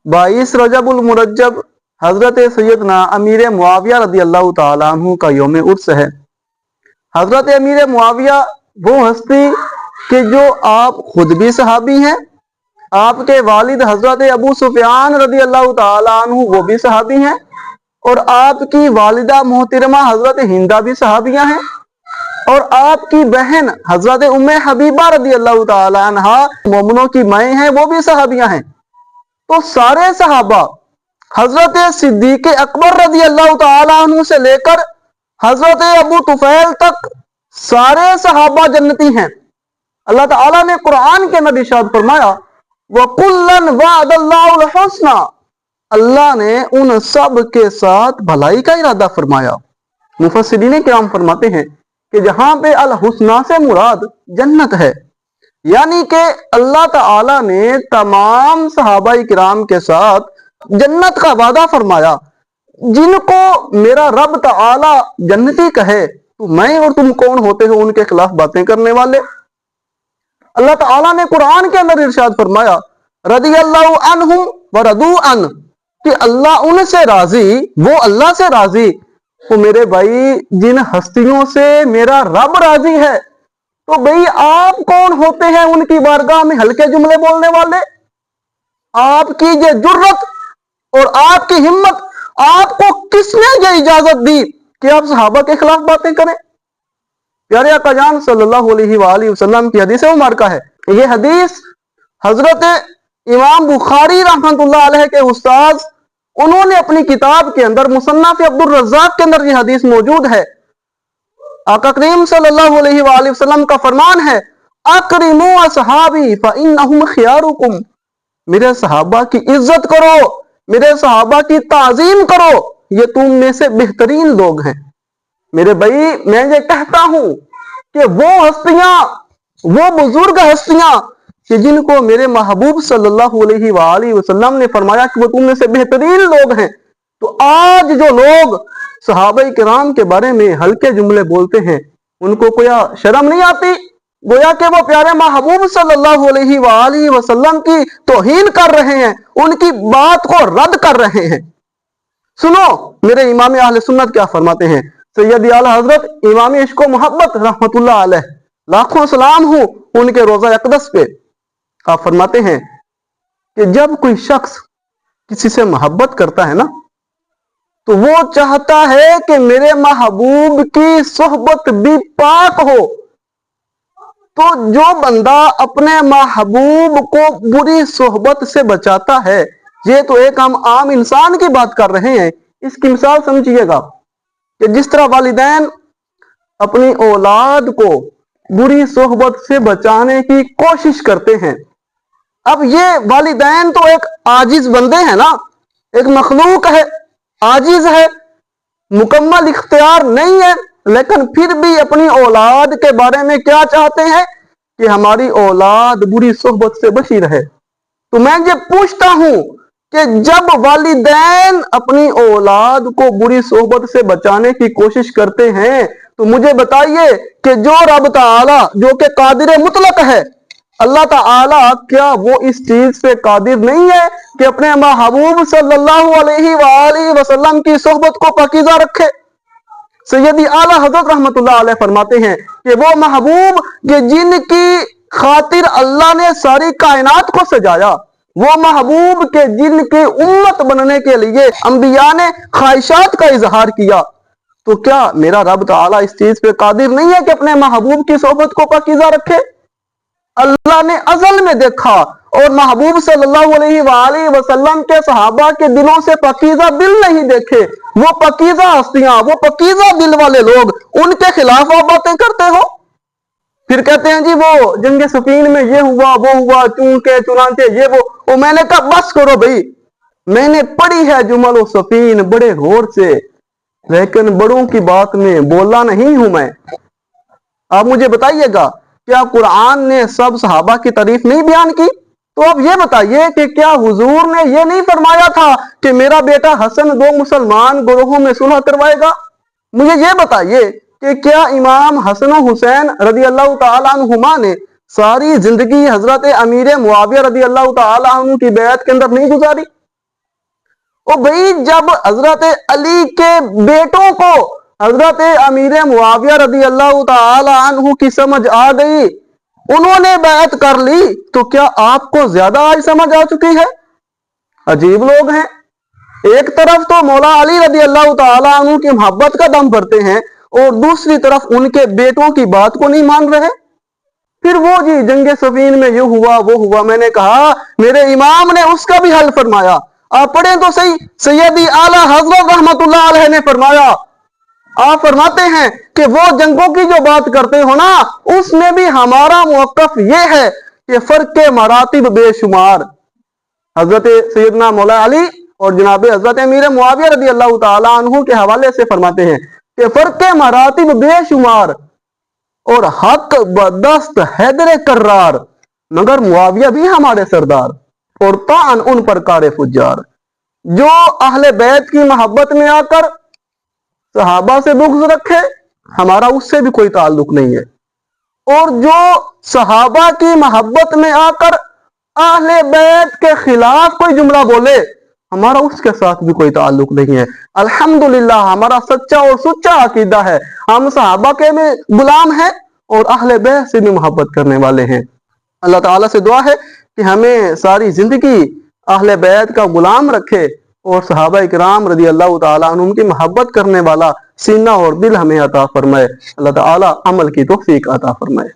22 रजबुल मुरज्जब हजरत सैयदना अमीर मुआविया रदी अल्लाह ताला अन्हु का यौम उर्स है। हजरत अमीर मुआविया वो हस्ती कि जो आप खुद भी सहाबी हैं, आपके वालिद हजरत अबू सुफियान रदी अल्लाह ताला अन्हु वो भी सहाबी हैं, और आपकी वालिदा मोहतरमा हजरत हिंदा भी सहाबियां हैं, और आपकी बहन हजरत उम्मे हबीबा रदी अल्लाह ताला अन्हा मोमिनों की माएँ हैं, वो भी सहाबियां हैं। तो सारे सहाबा हजरत सिद्दीक अकबर रदी अल्लाह ताला अन्हु से लेकर हजरत अबू तुफैल तक सारे सहाबा जन्नती हैं। अल्लाह ताला ने कुरान के अंदर इरशाद फरमाया, वकुल्लन वअदल्लाहुल हुस्ना, अल्लाह ने उन सब के साथ भलाई का इरादा फरमाया। मुफस्सिरीन किराम फरमाते हैं कि जहां पे अल हुस्ना से मुराद जन्नत है, यानी कि अल्लाह ताला ने तमाम सहाबा किराम के साथ जन्नत का वादा फरमाया। जिनको मेरा रब ताला जन्नती कहे तो मैं और तुम कौन होते हो उनके खिलाफ बातें करने वाले। अल्लाह ताला ने कुरान के अंदर इरशाद फरमाया, रदियल्लाहु अन्हुम व रदू अन, कि अल्लाह उनसे राजी, वो अल्लाह से राजी। तो मेरे भाई जिन हस्तियों से मेरा रब राजी है, तो भाई आप कौन होते हैं उनकी बारगाह में हल्के जुमले बोलने वाले। आपकी ये जुर्रत और आपकी हिम्मत, आपको किसने ये इजाजत दी कि आप सहाबा के खिलाफ बातें करें। प्यारे आका जान सल्लल्लाहु अलैहि वसल्लम की हदीस मुबारका है। ये हदीस हजरत इमाम बुखारी रहमतुल्लाह अलैह के उस्ताद, उन्होंने अपनी किताब के अंदर मुसन्नफ अब्दुर रज़्ज़ाक के अंदर ये हदीस मौजूद है। आका करीम सल्लल्लाहु अलैहि वसल्लम का फरमान है, अकरिमू असहाबी फइन्नहुम खियारुकुम, मेरे सहाबा की इज्जत करो, मेरे सहाबा की ताजीम करो, ये तुम में से बेहतरीन लोग हैं। मेरे भाई मैं ये कहता हूं कि वो हस्तियां, वो बुजुर्ग हस्तियां कि जिनको मेरे महबूब सल्लल्लाहु अलैहि वसल्लम ने फरमाया कि वो तुम में से बेहतरीन लोग हैं, तो आज जो लोग सहाबा किराम के बारे में हल्के जुमले बोलते हैं, उनको कोई शर्म नहीं आती। गोया कि वो प्यारे महबूब सल्लल्लाहु अलैहि वसल्लम की तौहीन कर रहे हैं, उनकी बात को रद्द कर रहे हैं। सुनो मेरे इमाम अहले सुन्नत क्या फरमाते हैं। सैयद आला हजरत इमाम इश्क व मोहब्बत रहमतुल्लाह अलैह, लाखों सलाम हो उनके रोजा अक़दस पे, आप फरमाते हैं कि जब कोई शख्स किसी से मोहब्बत करता है ना, तो वो चाहता है कि मेरे महबूब की सोहबत भी पाक हो। तो जो बंदा अपने महबूब को बुरी सोहबत से बचाता है, ये तो एक हम आम इंसान की बात कर रहे हैं। इसकी मिसाल समझिएगा कि जिस तरह वालिदैन अपनी औलाद को बुरी सोहबत से बचाने की कोशिश करते हैं। अब ये वालिदैन तो एक आजिज बंदे हैं ना, एक मखलूक है, आजिज है, मुकम्मल इख्तियार नहीं है, लेकिन फिर भी अपनी औलाद के बारे में क्या चाहते हैं कि हमारी औलाद बुरी सोहबत से बची रहे। तो मैं ये पूछता हूं कि जब वालिदैन अपनी औलाद को बुरी सोहबत से बचाने की कोशिश करते हैं, तो मुझे बताइए कि जो रब ताला जो कि कादिर मुतलक है, अल्लाह ताला क्या वो इस चीज पे कादिर नहीं है कि अपने महबूब सल्लल्लाहु अलैहि वसल्लम की सोहबत को पाकीज़ा रखे। सैयदी आला हजरत रहमतुल्लाह अलैह फरमाते हैं कि वो महबूब कि जिनकी खातिर अल्लाह ने सारी कायनात को सजाया, वो महबूब के जिनके उम्मत बनने के लिए अंबिया ने ख्वाहिशात का इजहार किया, तो क्या मेरा रब ताला इस चीज पे कादिर नहीं है कि अपने महबूब की सोहबत को पाकीज़ा रखे। अल्लाह ने अज़ल में देखा और महबूब सल्लल्लाहु अलैहि वसल्लम के सहाबा के दिलों से पाकीज़ा दिल नहीं देखे। वो पाकीज़ा हस्तियां, वो पाकीज़ा दिल वाले लोग, उनके खिलाफ आप बातें करते हो। फिर कहते हैं जी वो जंग सफीन में ये हुआ वो हुआ, चूंके चुनाचे ये वो मैंने कहा बस करो भाई, मैंने पढ़ी है जुमल सफीन बड़े गौर से, लेकिन बड़ों की बात में बोला नहीं हूं मैं। आप मुझे बताइएगा, क्या कुरान ने सब सहाबा की तारीफ नहीं बयान की? तो अब ये बताइए कि क्या हुजूर ने ये नहीं फरमाया था कि मेरा बेटा हसन 2 मुसलमान ग्रोहों में सुलह करवाएगा? मुझे ये बताइए कि क्या इमाम हसन हुसैन रदी अल्लाह ताला अन्हुमा ने सारी जिंदगी हजरत अमीर मुआविया रदी अल्लाह ताला अन्हु की बैत के अंदर नहीं गुजारी? ओ भाई, जब हजरत अली के बेटों को हजरत अमीर मुआविया रदी अल्लाह ताला अन्हु की समझ आ गई, उन्होंने बैत कर ली, तो क्या आपको ज्यादा आज समझ आ चुकी है? अजीब लोग हैं। एक तरफ तो मौला अली रदी अल्लाह ताला अन्हु की मोहब्बत का दम भरते हैं और दूसरी तरफ उनके बेटों की बात को नहीं मान रहे। फिर वो जी जंगे सफीन में ये हुआ वो हुआ, मैंने कहा मेरे इमाम ने उसका भी हल फरमाया। आप पढ़ें तो सही, सैयदी आला हजरत रहमतुल्लाह अलैह ने फरमाया, आप फरमाते हैं कि वो जंगों की जो बात करते हो ना, उसमें भी हमारा मौकफ ये है कि फर्क के मरातिब बेशुमार। हजरत सैयदना मौला अली और जनाब हजरत अमीर मुआविया रदी अल्लाह ताला अन्हु के हवाले से फरमाते हैं कि फर्क के मरातिब बेशुमार और हक बदस्त हैदर कर्रार, मगर मुआविया भी हमारे सरदार और तान उन पर कारे फुज्जार। जो अहले बैत की मोहब्बत में आकर सहाबा से बुग़्ज़ रखे, हमारा उससे भी कोई ताल्लुक नहीं है, और जो सहाबा की मोहब्बत में आकर अहले बैत के खिलाफ कोई जुमला बोले, हमारा उसके साथ भी कोई ताल्लुक नहीं है। अल्हम्दुलिल्लाह, हमारा सच्चा और सुच्चा अकीदा है, हम सहाबा के में गुलाम हैं और अहले बैत से भी मोहब्बत करने वाले हैं। अल्लाह ताला से दुआ है कि हमें सारी जिंदगी अहले बैत का गुलाम रखे और सहाबा इकराम रदी अल्लाह ताला अन्हुम की मोहब्बत करने वाला सीना और दिल हमें अता फरमाए। अल्लाह ताला अमल की तौफीक अता फरमाए।